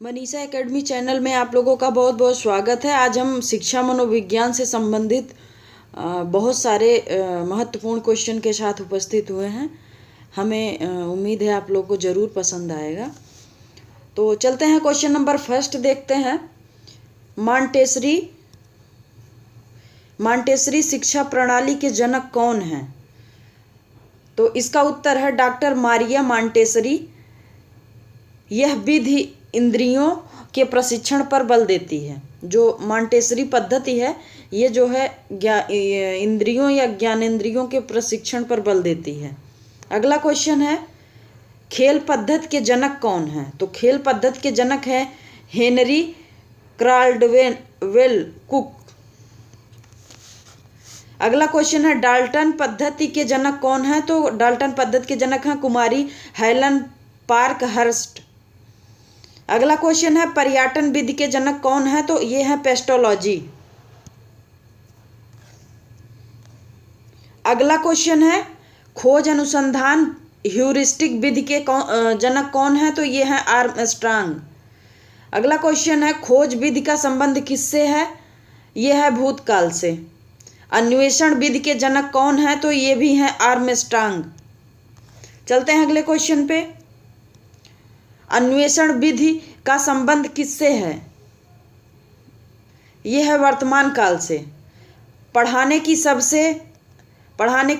Manisha academy channel में आप लोगों का बहुत बहुत स्वागत है। आज हम शिक्षा मनोविज्ञान से संबंधित बहुत सारे महत्वपूर्ण क्वेश्चन के साथ उपस्थित हुए हैं। हमें उम्मीद है आप लोगों को ज़रूर पसंद आएगा। तो चलते हैं, क्वेश्चन नंबर फर्स्ट देखते हैं। मॉन्टेसरी शिक्षा प्रणाली के जनक कौन हैं? तो इसका उत्तर है डॉक्टर मारिया मॉन्टेसरी। यह विधि इंद्रियों के प्रशिक्षण पर बल देती है। जो मॉन्टेसरी पद्धति है ये जो है इंद्रियों या ज्ञानेंद्रियों के प्रशिक्षण पर बल देती है। अगला क्वेश्चन है, खेल पद्धति के जनक कौन हैं? तो खेल पद्धति के जनक हैं हेनरी काल्डवेल कुक। अगला क्वेश्चन है, डाल्टन पद्धति के जनक कौन हैं? तो डाल्टन पद्धति के जनक हैं कुमारी हेलन पार्कहर्स्ट। अगला क्वेश्चन है, पर्यटन विधि के जनक कौन है? तो ये है पेस्टोलॉजी। अगला क्वेश्चन है, खोज अनुसंधान ह्यूरिस्टिक विधि के जनक कौन है? तो ये है आर्मस्ट्रांग। अगला क्वेश्चन है, खोज विधि का संबंध किससे है? ये है भूतकाल से। अन्वेषण विधि के जनक कौन है? तो ये भी है आर्मस्ट्रांग। चलते हैं अगले क्वेश्चन पे। अन्वेषण विधि का संबंध किससे है? यह है वर्तमान काल से। पढ़ाने की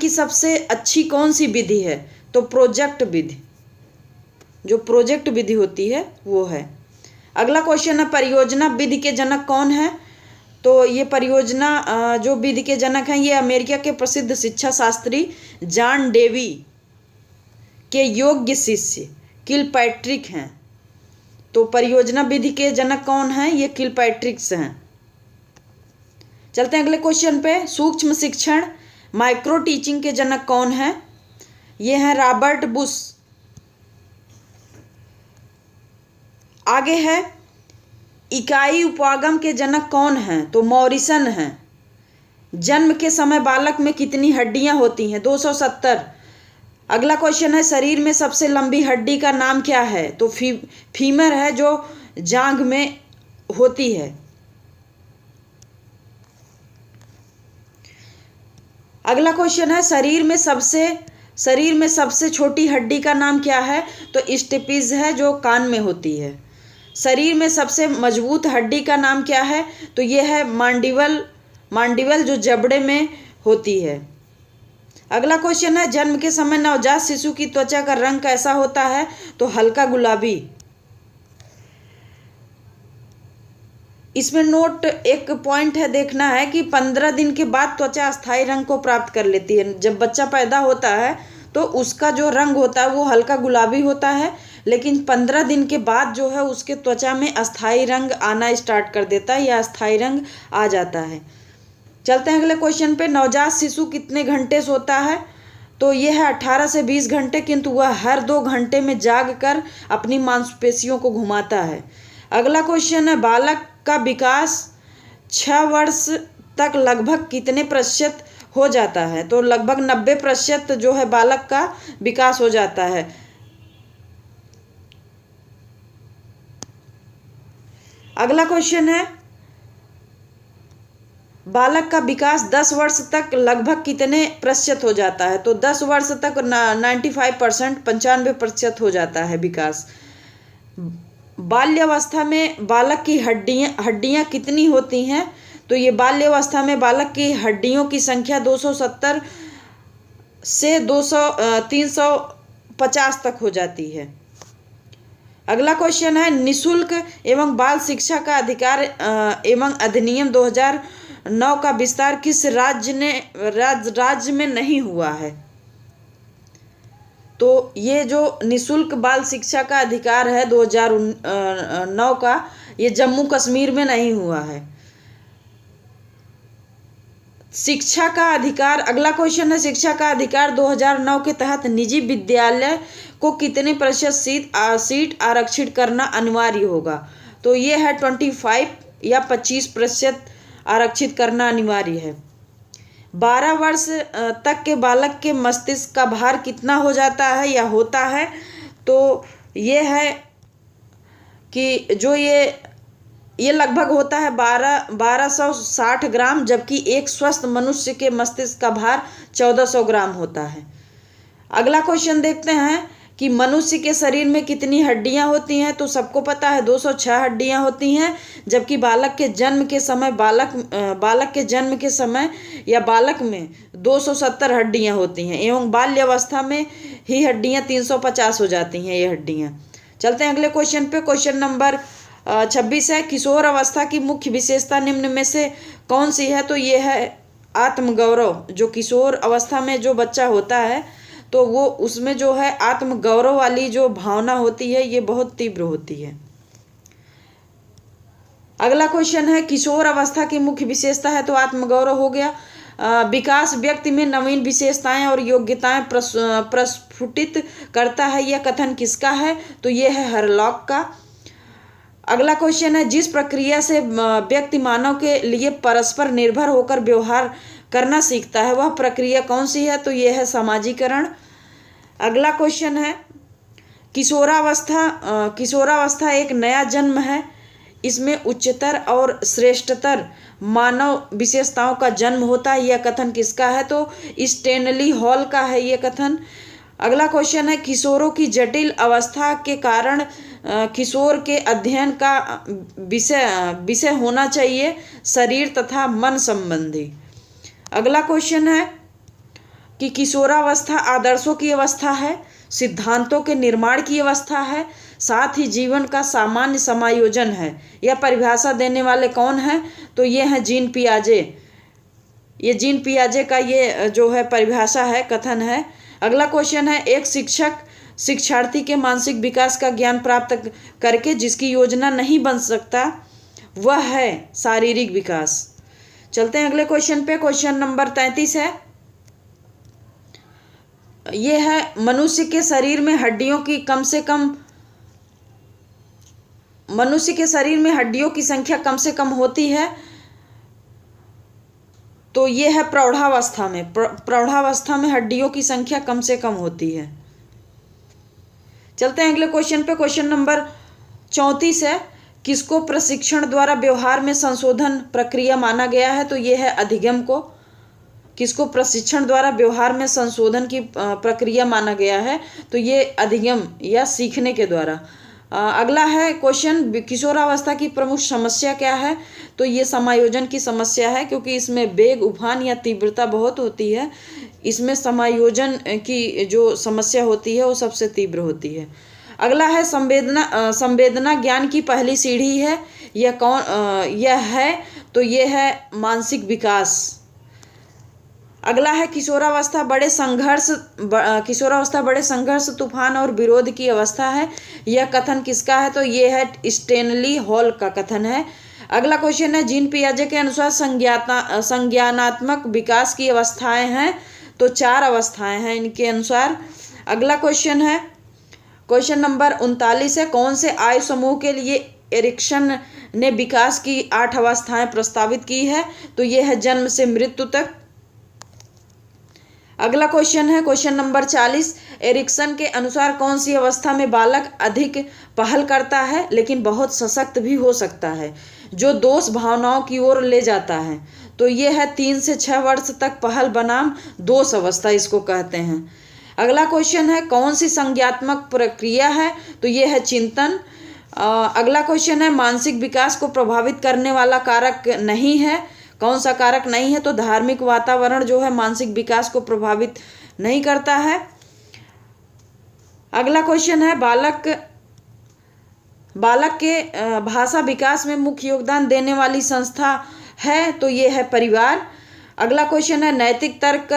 सबसे अच्छी कौन सी विधि है? तो प्रोजेक्ट विधि। जो प्रोजेक्ट विधि होती है वो है। अगला क्वेश्चन है, परियोजना विधि के जनक कौन है? तो ये परियोजना जो विधि के जनक हैं ये अमेरिका के प्रसिद्ध शिक्षा शास्त्री जॉन डेवी के योग्य शिष्य किलपैट्रिक हैं। तो परियोजना विधि के जनक कौन हैं? ये किलपैट्रिक्स हैं। चलते हैं अगले क्वेश्चन पे। सूक्ष्म शिक्षण माइक्रो टीचिंग के जनक कौन है? ये हैं रॉबर्ट बुश। आगे है, इकाई उपागम के जनक कौन हैं? तो मॉरिसन हैं। जन्म के समय बालक में कितनी हड्डियां होती हैं? 270। अगला क्वेश्चन है, शरीर में सबसे लंबी हड्डी का नाम क्या है? तो फीमर है जो जांघ में होती है। अगला क्वेश्चन है, शरीर में सबसे छोटी हड्डी का नाम क्या है? तो स्टेपिज है जो कान में होती है। शरीर में सबसे मजबूत हड्डी का नाम क्या है? तो यह है मांडिबल जो जबड़े में होती है। अगला क्वेश्चन है, जन्म के समय नवजात शिशु की त्वचा का रंग कैसा होता है? तो हल्का गुलाबी। इसमें नोट एक पॉइंट है, देखना है कि 15 दिन के बाद त्वचा अस्थायी रंग को प्राप्त कर लेती है। जब बच्चा पैदा होता है तो उसका जो रंग होता है वो हल्का गुलाबी होता है, लेकिन 15 दिन के बाद जो है उसके त्वचा में अस्थायी रंग आना स्टार्ट कर देता है या अस्थायी रंग आ जाता है। चलते हैं अगले क्वेश्चन पे। नवजात शिशु कितने घंटे सोता है? तो यह है 18 से 20 घंटे, किंतु वह हर 2 घंटे में जाग कर अपनी मांसपेशियों को घुमाता है। अगला क्वेश्चन है, बालक का विकास 6 वर्ष तक लगभग कितने प्रतिशत हो जाता है? तो लगभग 90% जो है बालक का विकास हो जाता है। अगला क्वेश्चन है, बालक का विकास 10 वर्ष तक लगभग कितने प्रतिशत हो जाता है? तो 10 वर्ष तक 95%, 95% हो जाता है विकास। बाल्यावस्था में बालक की हड्डियां कितनी होती हैं? तो ये बाल्यावस्था में बालक की हड्डियों की संख्या 270 से 350 तक हो जाती है। अगला क्वेश्चन है, निशुल्क एवं बाल शिक्षा का अधिकार एवं अधिनियम 2009 का विस्तार किस राज्य में नहीं हुआ है? तो ये जो निशुल्क बाल शिक्षा का अधिकार है 2009 का, ये जम्मू कश्मीर में नहीं हुआ है। शिक्षा का अधिकार, अगला क्वेश्चन है, शिक्षा का अधिकार 2009 के तहत निजी विद्यालय को कितने प्रतिशत सीट आरक्षित करना अनिवार्य होगा? तो ये है 25 या 25% आरक्षित करना अनिवार्य है। 12 वर्ष तक के बालक के मस्तिष्क का भार कितना हो जाता है या होता है? तो ये है कि जो ये लगभग होता है 1260 ग्राम, जबकि एक स्वस्थ मनुष्य के मस्तिष्क का भार 1400 ग्राम होता है। अगला क्वेश्चन देखते हैं कि मनुष्य के शरीर में कितनी हड्डियां होती हैं। तो सबको पता है 206 हड्डियां होती हैं, जबकि बालक के जन्म के जन्म के समय या बालक में 270 हड्डियां होती हैं, एवं बाल्यावस्था में ही हड्डियां 350 हो जाती हैं ये हड्डियां। चलते हैं अगले क्वेश्चन पे। क्वेश्चन नंबर 26 है, किशोर अवस्था की मुख्य विशेषता निम्न में से कौन सी है। तो ये है आत्मगौरव। जो किशोर अवस्था में जो बच्चा होता है तो वो उसमें जो है आत्मगौरव वाली जो भावना होती है ये बहुत तीव्र होती है। अगला क्वेश्चन है, किशोर अवस्था की मुख्य विशेषता है तो आत्मगौरव हो गया। विकास व्यक्ति में नवीन विशेषताएं और योग्यताएं प्रस्फुटित करता है, यह कथन किसका है। तो यह है हरलॉक का। अगला क्वेश्चन है, जिस प्रक्रिया से व्यक्ति मानव के लिए परस्पर निर्भर होकर व्यवहार करना सीखता है वह प्रक्रिया कौन सी है। तो यह है समाजीकरण। अगला क्वेश्चन है, किशोरावस्था एक नया जन्म है, इसमें उच्चतर और श्रेष्ठतर मानव विशेषताओं का जन्म होता है, यह कथन किसका है। तो स्टेनली हॉल का है यह कथन। अगला क्वेश्चन है, किशोरों की जटिल अवस्था के कारण किशोर के अध्ययन का विषय होना चाहिए शरीर तथा मन संबंधी। अगला क्वेश्चन है कि किशोरावस्था आदर्शों की अवस्था है, सिद्धांतों के निर्माण की अवस्था है, साथ ही जीवन का सामान्य समायोजन है। यह परिभाषा देने वाले कौन है। तो ये है जीन पियाजे। ये जीन पियाजे का ये जो है परिभाषा है, कथन है। अगला क्वेश्चन है, एक शिक्षक शिक्षार्थी के मानसिक विकास का ज्ञान प्राप्त करके जिसकी योजना नहीं बन सकता वह है शारीरिक विकास। चलते हैं अगले क्वेश्चन पे। क्वेश्चन नंबर 33 है, यह है मनुष्य के शरीर में हड्डियों की संख्या कम से कम होती है। तो यह है प्रौढ़ावस्था में हड्डियों की संख्या कम से कम होती है। चलते हैं अगले क्वेश्चन पे। क्वेश्चन नंबर 34 है, किसको प्रशिक्षण द्वारा व्यवहार में संशोधन प्रक्रिया माना गया है। तो यह है अधिगम को। किसको प्रशिक्षण द्वारा व्यवहार में संशोधन की प्रक्रिया माना गया है। तो ये अधिगम या सीखने के द्वारा। अगला है क्वेश्चन, किशोरावस्था की प्रमुख समस्या क्या है। तो ये समायोजन की समस्या है, क्योंकि इसमें वेग, उफान या तीव्रता बहुत होती है। इसमें समायोजन की जो समस्या होती है वो सबसे तीव्र होती है। अगला है संवेदना ज्ञान की पहली सीढ़ी है, यह है। तो यह है मानसिक विकास। अगला है किशोरावस्था बड़े संघर्ष, तूफान और विरोध की अवस्था है, यह कथन किसका है। तो यह है स्टेनली हॉल का कथन है। अगला क्वेश्चन है, जीन पियाजे के अनुसार संज्ञानात्मक विकास की अवस्थाएं हैं। तो 4 अवस्थाएं हैं इनके अनुसार। अगला क्वेश्चन है, क्वेश्चन नंबर 39 है, कौन से आयु समूह के लिए एरिक्सन ने विकास की 8 अवस्थाएं प्रस्तावित की है। तो यह है जन्म से मृत्यु तक। अगला क्वेश्चन है क्वेश्चन नंबर 40, एरिक्सन के अनुसार कौन सी अवस्था में बालक अधिक पहल करता है लेकिन बहुत सशक्त भी हो सकता है, जो दोष भावनाओं की ओर ले जाता है। तो ये है 3 से 6 वर्ष तक पहल बनाम दोष अवस्था इसको कहते हैं। अगला क्वेश्चन है कौन सी संज्ञात्मक प्रक्रिया है। तो ये है चिंतन। अगला क्वेश्चन है मानसिक विकास को प्रभावित करने वाला कारक नहीं है, कौन सा कारक नहीं है। तो धार्मिक वातावरण जो है मानसिक विकास को प्रभावित नहीं करता है। अगला क्वेश्चन है बालक के भाषा विकास में मुख्य योगदान देने वाली संस्था है। तो ये है परिवार। अगला क्वेश्चन है नैतिक तर्क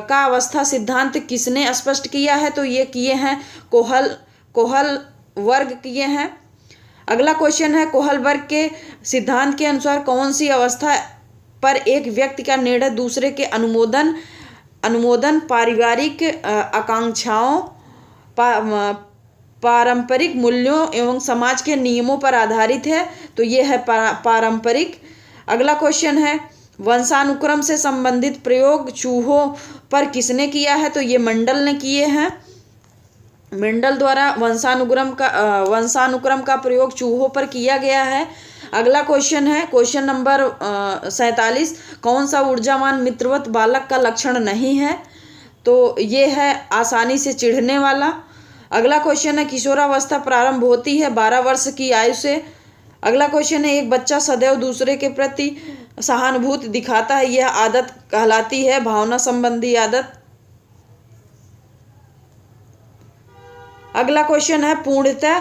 का अवस्था सिद्धांत किसने स्पष्ट किया है। तो ये किए हैं कोहल वर्ग किए हैं। अगला क्वेश्चन है कोहल वर्ग के सिद्धांत के अनुसार कौन सी अवस्था पर एक व्यक्ति का निर्णय दूसरे के अनुमोदन पारिवारिक आकांक्षाओं पारंपरिक मूल्यों एवं समाज के नियमों पर आधारित है। तो ये है पारंपरिक। अगला क्वेश्चन है वंशानुक्रम से संबंधित प्रयोग चूहों पर किसने किया है। तो ये मंडल ने किए हैं। मेंडल द्वारा वंशानुक्रम का प्रयोग चूहों पर किया गया है। अगला क्वेश्चन है क्वेश्चन नंबर 47, कौन सा ऊर्जावान मित्रवत बालक का लक्षण नहीं है? तो ये है आसानी से चिढ़ने वाला। अगला क्वेश्चन है किशोरावस्था प्रारंभ होती है 12 वर्ष की आयु से। अगला क्वेश्चन है एक बच्चा सदैव दूसरे के प्रति सहानुभूति दिखाता है, यह आदत कहलाती है भावना संबंधी आदत। अगला क्वेश्चन है पूर्णतः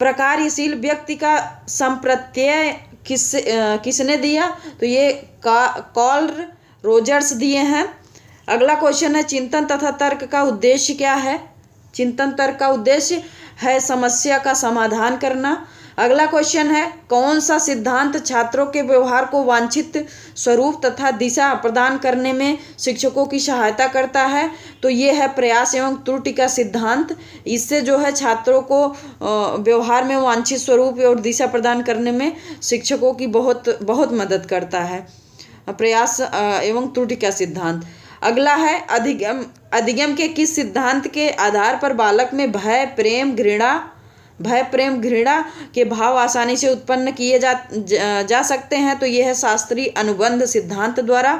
प्रकार्यशील व्यक्ति का संप्रत्यय किसने दिया? तो ये कार्ल रोजर्स दिए हैं। अगला क्वेश्चन है चिंतन तथा तर्क का उद्देश्य क्या है? चिंतन तर्क का उद्देश्य है समस्या का समाधान करना। अगला क्वेश्चन है कौन सा सिद्धांत छात्रों के व्यवहार को वांछित स्वरूप तथा दिशा प्रदान करने में शिक्षकों की सहायता करता है? तो ये है प्रयास एवं त्रुटि का सिद्धांत। इससे जो है छात्रों को व्यवहार में वांछित स्वरूप और दिशा प्रदान करने में शिक्षकों की बहुत मदद करता है प्रयास एवं त्रुटि का सिद्धांत। अगला है अधिगम के किस सिद्धांत के आधार पर बालक में भय प्रेम घृणा के भाव आसानी से उत्पन्न किए जा सकते हैं? तो यह है शास्त्रीय अनुबंध सिद्धांत द्वारा।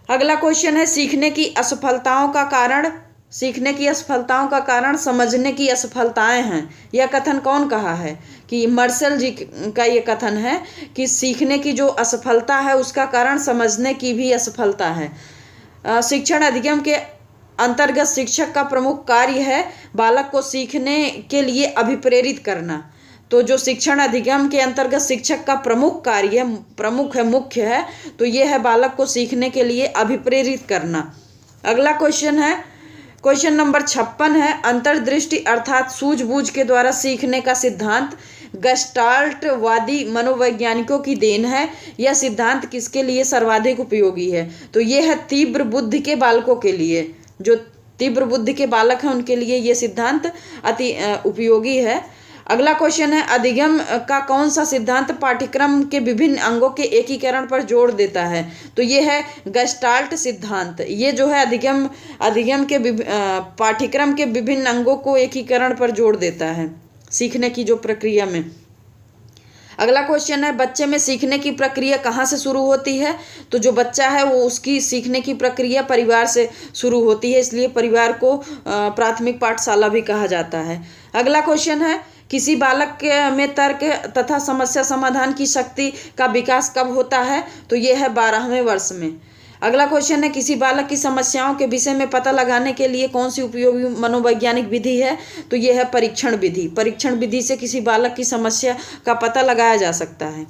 अगला क्वेश्चन है सीखने की असफलताओं का कारण समझने की असफलताएं हैं। यह कथन कौन कहा है? कि मार्शल जी का ये कथन है कि सीखने की जो असफलता है उसका कारण समझने की भी असफलता है। शिक्षण अधिगम के अंतर्गत शिक्षक का प्रमुख कार्य है बालक को सीखने के लिए अभिप्रेरित करना। तो जो शिक्षण अधिगम के अंतर्गत शिक्षक का प्रमुख कार्य मुख्य है, तो ये है बालक को सीखने के लिए अभिप्रेरित करना। अगला क्वेश्चन है क्वेश्चन नंबर 56 है अंतर्दृष्टि अर्थात सूझबूझ के द्वारा सीखने का सिद्धांत गेस्टाल्टवादी मनोवैज्ञानिकों की देन है। यह सिद्धांत किसके लिए सर्वाधिक उपयोगी है? तो यह है तीव्र बुद्धि के बालकों के लिए। जो तीव्र बुद्धि के बालक हैं उनके लिए यह सिद्धांत अति उपयोगी है। अगला क्वेश्चन है अधिगम का कौन सा सिद्धांत पाठ्यक्रम के विभिन्न अंगों के एकीकरण पर जोर देता है? तो ये है गेस्टाल्ट सिद्धांत। ये जो है अधिगम के पाठ्यक्रम के विभिन्न अंगों को एकीकरण पर जोर देता है सीखने की जो प्रक्रिया में। अगला क्वेश्चन है बच्चे में सीखने की प्रक्रिया कहाँ से शुरू होती है? तो जो बच्चा है वो उसकी सीखने की प्रक्रिया परिवार से शुरू होती है, इसलिए परिवार को प्राथमिक पाठशाला भी कहा जाता है। अगला क्वेश्चन है किसी बालक में तर्क तथा समस्या समाधान की शक्ति का विकास कब होता है? तो ये है 12वें वर्ष में। अगला क्वेश्चन है किसी बालक की समस्याओं के विषय में पता लगाने के लिए कौन सी उपयोगी मनोवैज्ञानिक विधि है? तो ये है परीक्षण विधि। परीक्षण विधि से किसी बालक की समस्या का पता लगाया जा सकता है।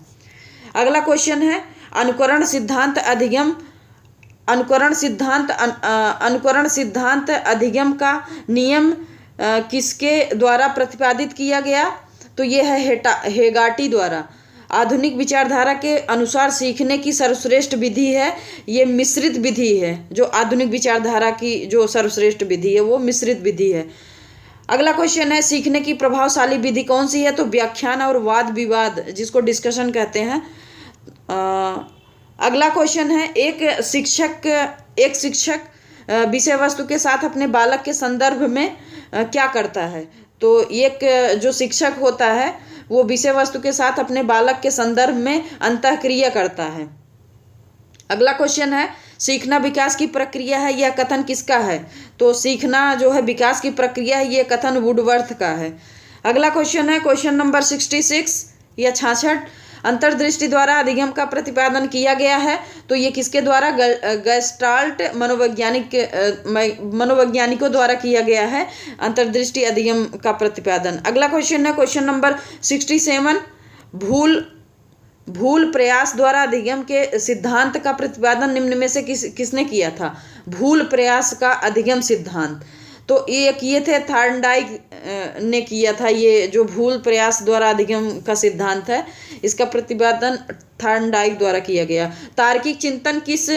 अगला क्वेश्चन है अनुकरण सिद्धांत अधिगम का नियम किसके द्वारा प्रतिपादित किया गया? तो ये है हेगाटी द्वारा। आधुनिक विचारधारा के अनुसार सीखने की सर्वश्रेष्ठ विधि है ये मिश्रित विधि है। जो आधुनिक विचारधारा की जो सर्वश्रेष्ठ विधि है वो मिश्रित विधि है। अगला क्वेश्चन है सीखने की प्रभावशाली विधि कौन सी है? तो व्याख्यान और वाद विवाद जिसको डिस्कशन कहते हैं। अगला क्वेश्चन है एक शिक्षक विषय वस्तु के साथ अपने बालक के संदर्भ में क्या करता है? तो एक जो शिक्षक होता है वो विषय वस्तु के साथ अपने बालक के संदर्भ में अंतःक्रिया करता है। अगला क्वेश्चन है सीखना विकास की प्रक्रिया है, यह कथन किसका है? तो सीखना जो है विकास की प्रक्रिया है, यह कथन वुडवर्थ का है। अगला क्वेश्चन है क्वेश्चन नंबर 66 या 66 अंतर्दृष्टि द्वारा अधिगम का प्रतिपादन किया गया है। तो ये किसके द्वारा? गेस्टाल्ट मनोवैज्ञानिकों द्वारा किया गया है अंतर्दृष्टि अधिगम का प्रतिपादन। अगला क्वेश्चन है क्वेश्चन नंबर 67 भूल प्रयास द्वारा अधिगम के सिद्धांत का प्रतिपादन निम्न में से किसने किया था? भूल प्रयास का अधिगम सिद्धांत तो ये किए थे थॉर्नडाइक ने किया था। ये जो भूल प्रयास द्वारा अधिगम का सिद्धांत है इसका प्रतिपादन थॉर्नडाइक द्वारा किया गया। तार्किक चिंतन किस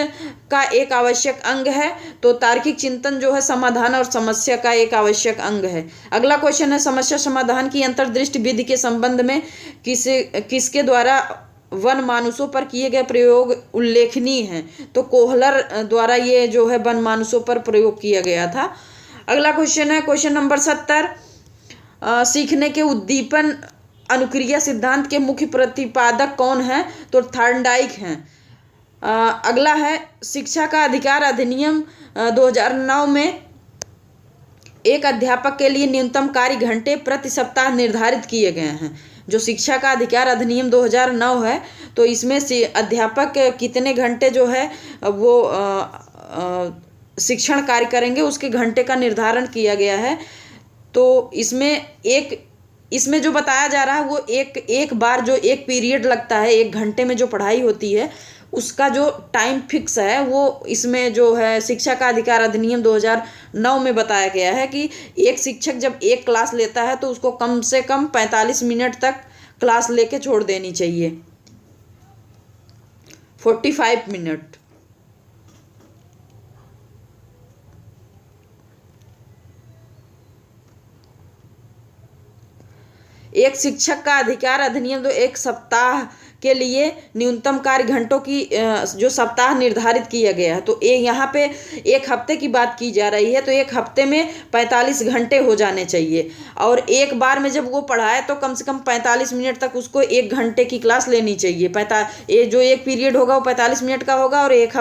का एक आवश्यक अंग है? तो तार्किक चिंतन जो है समाधान और समस्या का एक आवश्यक अंग है। अगला क्वेश्चन है समस्या समाधान की अंतर्दृष्टि विधि के संबंध में किसके द्वारा वन मानुषों पर किए गए प्रयोग उल्लेखनीय हैं? तो कोहलर द्वारा ये जो है वन मानुषों पर प्रयोग किया गया था। अगला क्वेश्चन है क्वेश्चन नंबर 70। सीखने के उद्दीपन अनुक्रिया सिद्धांत के मुख्य प्रतिपादक कौन है? तो थॉर्नडाइक हैं। अगला है शिक्षा का अधिकार अधिनियम 2009 में एक अध्यापक के लिए न्यूनतम कार्य घंटे प्रति सप्ताह निर्धारित किए गए हैं। जो शिक्षा का अधिकार अधिनियम 2009 है तो इसमें से अध्यापक कितने घंटे जो है वो शिक्षण कार्य करेंगे उसके घंटे का निर्धारण किया गया है। तो इसमें जो बताया जा रहा है वो एक बार जो एक पीरियड लगता है, एक घंटे में जो पढ़ाई होती है उसका जो टाइम फिक्स है वो इसमें जो है शिक्षा का अधिकार अधिनियम 2009 में बताया गया है कि एक शिक्षक जब एक क्लास लेता है तो उसको कम से कम 45 मिनट तक क्लास लेके छोड़ देनी चाहिए, 45 मिनट। एक शिक्षक का अधिकार अधिनियम एक सप्ताह के लिए न्यूनतम कार्य घंटों की जो सप्ताह निर्धारित किया गया है। तो यहाँ पे एक हफ्ते की बात की जा रही है तो एक हफ्ते में 45 घंटे हो जाने चाहिए और एक बार में जब वो पढ़ाए तो कम से कम 45 मिनट तक उसको एक घंटे की क्लास लेनी चाहिए। ये जो एक पीरियड होगा वो 45 मिनट का होगा और एक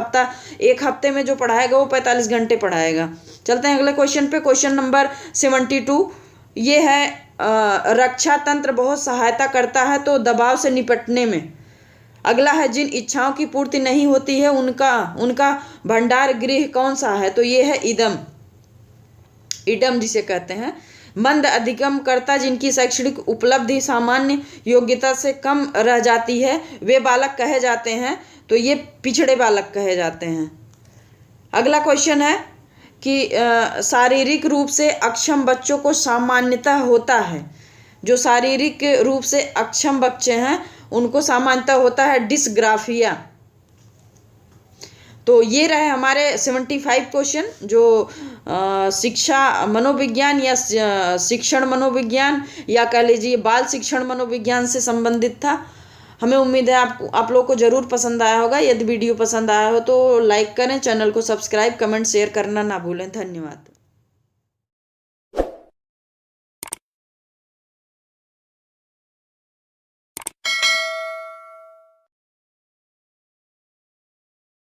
हफ्ते में जो पढ़ाएगा वो 45 घंटे पढ़ाएगा। चलते हैं अगले क्वेश्चन पे। क्वेश्चन नंबर 72 ये है रक्षा तंत्र बहुत सहायता करता है तो दबाव से निपटने में। अगला है जिन इच्छाओं की पूर्ति नहीं होती है उनका भंडार गृह कौन सा है? तो ये है इडम जिसे कहते हैं। मंद अधिगमकर्ता जिनकी शैक्षणिक उपलब्धि सामान्य योग्यता से कम रह जाती है वे बालक कहे जाते हैं, तो ये पिछड़े बालक कहे जाते हैं। अगला क्वेश्चन है कि शारीरिक रूप से अक्षम बच्चों को सामान्यतः होता है, जो शारीरिक रूप से अक्षम बच्चे हैं उनको सामान्यतः होता है डिस्ग्राफिया। तो ये रहे हमारे 75 क्वेश्चन जो शिक्षा मनोविज्ञान या शिक्षण मनोविज्ञान या कह लीजिए बाल शिक्षण मनोविज्ञान से संबंधित था। हमें उम्मीद है आप लोगों को ज़रूर पसंद आया होगा। यदि वीडियो पसंद आया हो तो लाइक करें, चैनल को सब्सक्राइब, कमेंट, शेयर करना ना भूलें। धन्यवाद।